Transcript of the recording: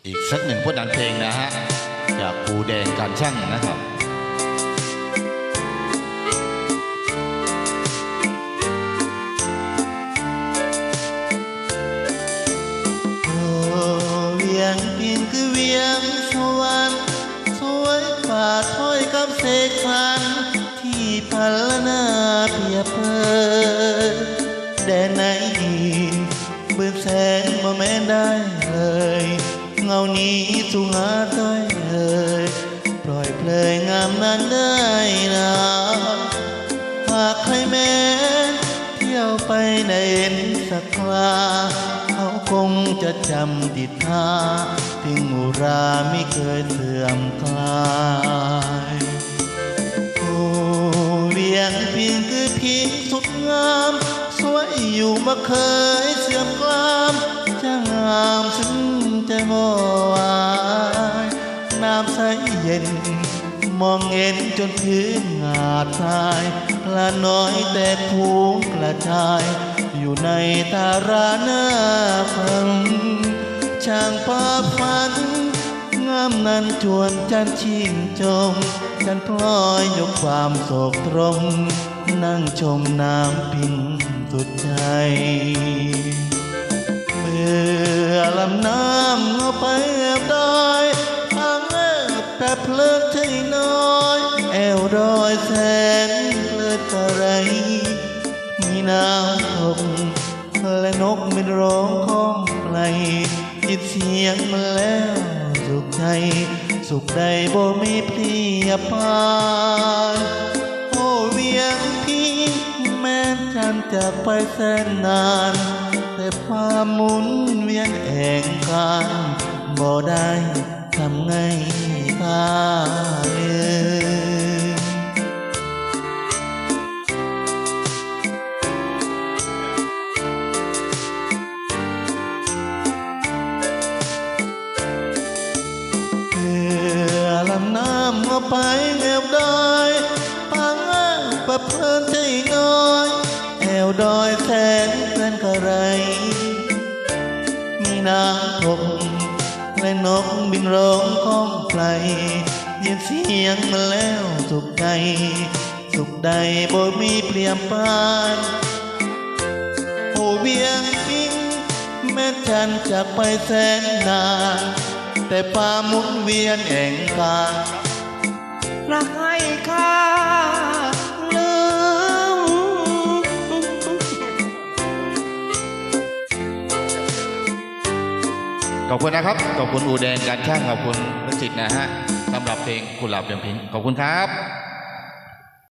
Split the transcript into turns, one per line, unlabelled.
อีกสักหนึ่งผลงานเพลงนะฮะจากปูแดงการช่างนะครับ
เวียงพินคือเวียงสวรรค์สวยกว่าถ้อยคำเสกสรรที่พันละนาเพียบเพยแดนไหนเบื้องแสงบ่แม้นได้เลยเงานี้สูงหาต้อยเลยปล่อยเพลงงามนั้นได้นะหากใครแม้เที่ยวไปในเห็นสักคราเขาคงจะจำดิทาทิ้งอุราไม่เคยเสื่อมคลายโอ้เวียงพิงคือพิงสุดงามสวยอยู่มาเคยเสื่อมคลามจะงามซึ่งจะงอวายน้ำใสเย็นมองเห็นจนพื้นหาดทรายกระน้อยแต่ผูงกระจายอยู่ในตาราหน้าฟังช่างภาพฝันงามนั้นจวนจันชื่นชมจันพลอยยกความโศกตรงนั่งชมน้ำพิงสุดใจเมื่อลำน้ำเอาไปแอบดอยทางแอบแต่เพลิดใจน้อยแอวดอยแสนเพลิดกระไรมีน้ำตกและนกบินร้องข้องไกลยินเสียงมันแล้วสุขใจสุขใดบ่มีเปรียบปานโอ้เวียงพิงแม้จันจากไปแสนนานแต่ความหมุนเวียนแห่งการบ่ได้ทำไงข้าลำน้ำเอาไปแอบดอยปังประเพลินใจน้อยแอวดอยแสนเพลินกระไรมีน้ำทกและนกบินร้องก้องไกลยินเสียงมันแล้วสุขใจสุขใดบ่มีเปลี่ยนปานโอ้เวียงพิงแม้ฉันจากไปแสนนานแต่ป่าหมุนเวียนแห่งการรักให้ข้าลืม
ขอบคุณนะครับขอบคุณอูแดงการช่างขอบคุณประสิทธิ์นะฮะสำหรับเพลงกุหลาบเดือนพิงขอบคุณครับ